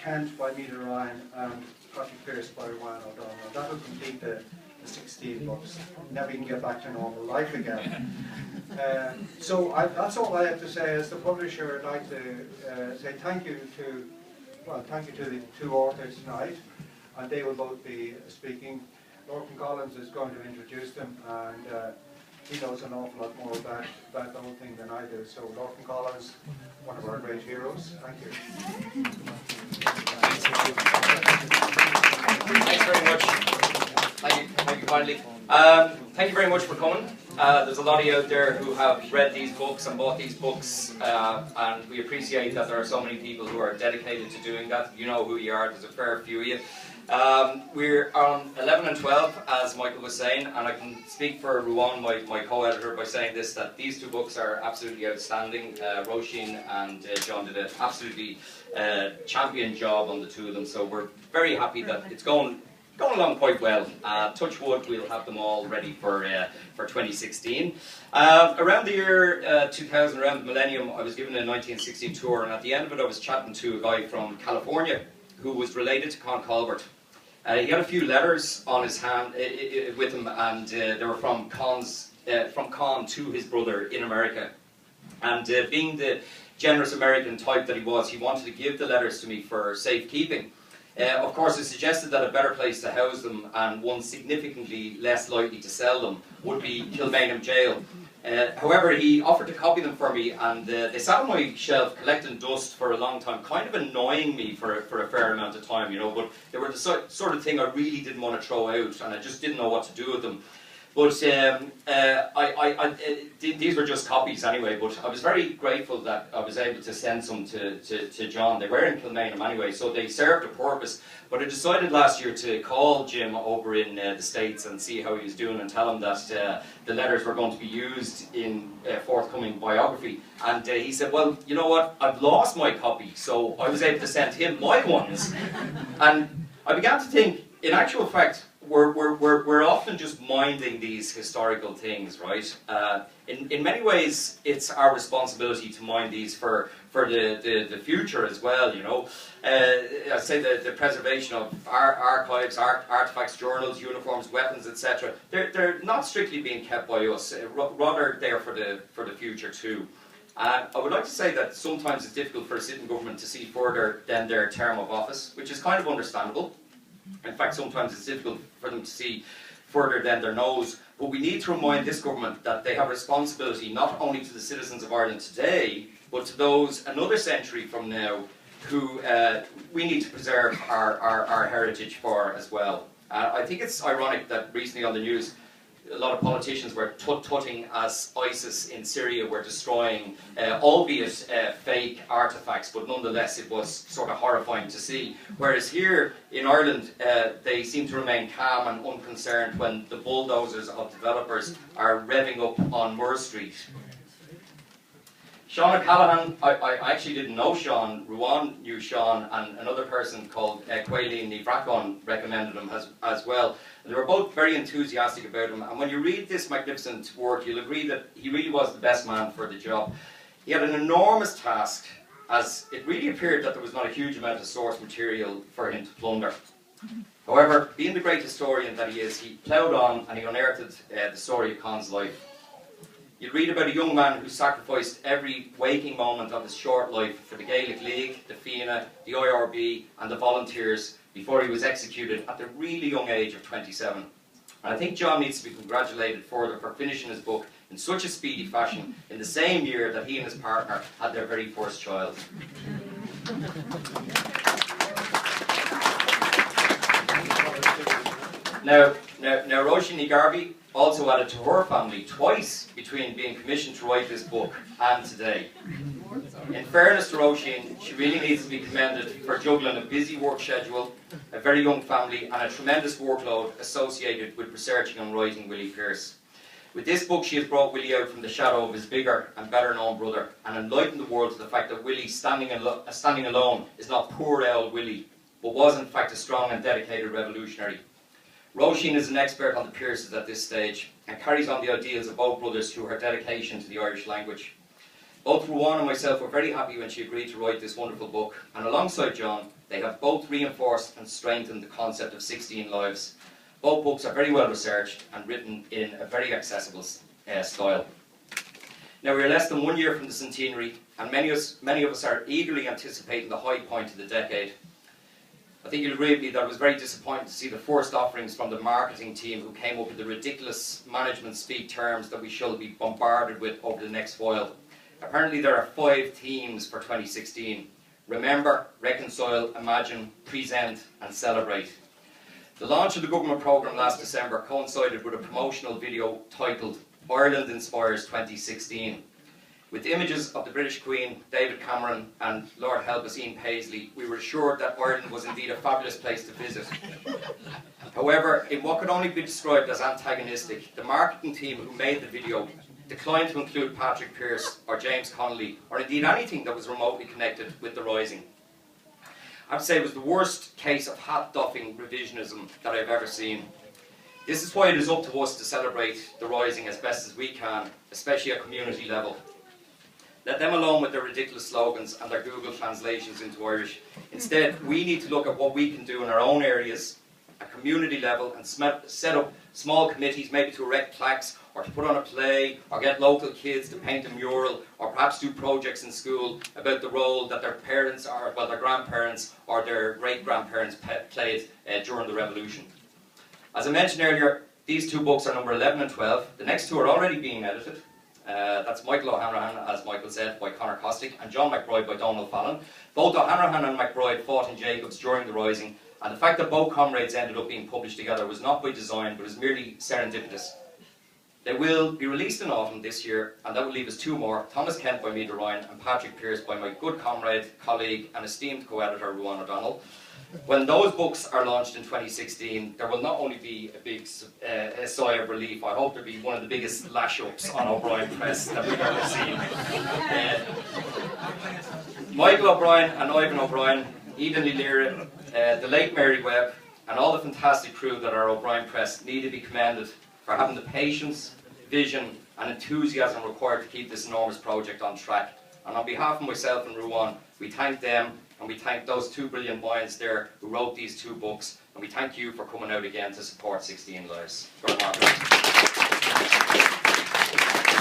Kent by Meta Ryan, and Patrick Pearse by Ryan O'Donnell. That will complete the 16 books. Now we can get back to normal life again. So that's all I have to say. As the publisher, I'd like to say thank you to the two authors tonight, and they will both be speaking. Lorcan Collins is going to introduce them, and he knows an awful lot more about the whole thing than I do. So Lorcan Collins, one of our great heroes. Thank you. Thanks very much. Thank you kindly. Thank you very much for coming. There's a lot of you out there who have read these books and bought these books, and we appreciate that there are so many people who are dedicated to doing that. You know who you are, there's a fair few of you. We're on 11 and 12, as Michael was saying, and I can speak for Ruan, my co-editor, by saying this, that these two books are absolutely outstanding. Roisin and John did an absolutely champion job on the two of them, so we're very happy that it's going along quite well. Touch wood, we'll have them all ready for 2016. Around the year 2000, around the millennium, I was given a 1916 tour, and at the end of it I was chatting to a guy from California who was related to Colbert. He had a few letters on his hand with him, and they were from Con to his brother in America. And being the generous American type that he was, he wanted to give the letters to me for safekeeping. Of course, I suggested that a better place to house them, and one significantly less likely to sell them, would be Kilmainham Jail. However, he offered to copy them for me, and they sat on my shelf collecting dust for a long time, kind of annoying me for a fair amount of time, you know, but they were the sort of thing I really didn't want to throw out, and I just didn't know what to do with them. But these were just copies anyway, but I was very grateful that I was able to send some to John. They were in Kilmainham anyway, so they served a purpose. But I decided last year to call Jim over in the States and see how he was doing, and tell him that the letters were going to be used in forthcoming biography. And he said, well, you know what, I've lost my copy, so I was able to send him my ones. And I began to think, in actual fact, we're often just minding these historical things, right? In many ways, it's our responsibility to mind these for the future as well, you know. I say the preservation of our archives, artifacts, journals, uniforms, weapons, etc. They're not strictly being kept by us, rather they're for the future too. I would like to say that sometimes it's difficult for a sitting government to see further than their term of office, which is kind of understandable. In fact, sometimes it's difficult for them to see further than their nose. But we need to remind this government that they have a responsibility not only to the citizens of Ireland today, but to those another century from now who we need to preserve our heritage for as well. I think it's ironic that recently on the news, a lot of politicians were tutting as ISIS in Syria were destroying, albeit fake artefacts, but nonetheless it was sort of horrifying to see. Whereas here in Ireland, they seem to remain calm and unconcerned when the bulldozers of developers are revving up on Moore Street. Sean O'Callaghan, I actually didn't know Sean. Ruan knew Sean, and another person called Quaileen Nivrakon recommended him as well. And they were both very enthusiastic about him. And when you read this magnificent work, you'll agree that he really was the best man for the job. He had an enormous task, as it really appeared that there was not a huge amount of source material for him to plunder. However, being the great historian that he is, he ploughed on and he unearthed the story of Con's life. You read about a young man who sacrificed every waking moment of his short life for the Gaelic League, the Fianna, the IRB and the volunteers before he was executed at the really young age of 27. And I think John needs to be congratulated further for finishing his book in such a speedy fashion in the same year that he and his partner had their very first child. Now Roisin Garvey also added to her family twice between being commissioned to write this book and today. In fairness to Roisin, she really needs to be commended for juggling a busy work schedule, a very young family and a tremendous workload associated with researching and writing Willie Pearse. With this book she has brought Willie out from the shadow of his bigger and better known brother and enlightened the world to the fact that Willie standing alone is not poor old Willie, but was in fact a strong and dedicated revolutionary. Roisin is an expert on the Pearses at this stage and carries on the ideals of both brothers through her dedication to the Irish language. Both Ruan and myself were very happy when she agreed to write this wonderful book, and alongside John, they have both reinforced and strengthened the concept of 16 Lives. Both books are very well researched and written in a very accessible style. Now, we are less than 1 year from the centenary, and many of us are eagerly anticipating the high point of the decade. I think you'll agree with me that it was very disappointing to see the first offerings from the marketing team who came up with the ridiculous management speak terms that we shall be bombarded with over the next while. Apparently there are 5 themes for 2016. Remember, reconcile, imagine, present and celebrate. The launch of the government programme last December coincided with a promotional video titled Ireland Inspires 2016. With images of the British Queen, David Cameron and Lord help us Ian Paisley, we were assured that Ireland was indeed a fabulous place to visit. However, in what could only be described as antagonistic, the marketing team who made the video declined to include Patrick Pearse or James Connolly, or indeed anything that was remotely connected with the Rising. I have to say it was the worst case of hat-doffing revisionism that I've ever seen. This is why it is up to us to celebrate the Rising as best as we can, especially at community level. Let them alone with their ridiculous slogans and their Google translations into Irish. Instead, we need to look at what we can do in our own areas, at community level, and set up small committees, maybe to erect plaques, or to put on a play, or get local kids to paint a mural, or perhaps do projects in school about the role that their parents, or well, their grandparents, or their great-grandparents played during the Revolution. As I mentioned earlier, these 2 books are number 11 and 12. The next 2 are already being edited. That's Michael O'Hanrahan, as Michael said, by Conor Costick, and John McBride by Donald Fallon. Both O'Hanrahan and McBride fought in Jacobs during the Rising, and the fact that both comrades ended up being published together was not by design, but is merely serendipitous. They will be released in autumn this year, and that will leave us 2 more, Thomas Kent by Meader Ryan and Patrick Pearse by my good comrade, colleague and esteemed co-editor Ruan O'Donnell. When those books are launched in 2016, there will not only be a big sigh of relief, I hope there will be one of the biggest lash-ups on O'Brien Press that we've ever seen. Michael O'Brien and Ivan O'Brien, Eden Lira, the late Mary Webb, and all the fantastic crew that are O'Brien Press need to be commended for having the patience, vision and enthusiasm required to keep this enormous project on track. And on behalf of myself and Ruan, we thank them, and we thank those 2 brilliant minds there who wrote these 2 books, and we thank you for coming out again to support 16 Lives. Good morning.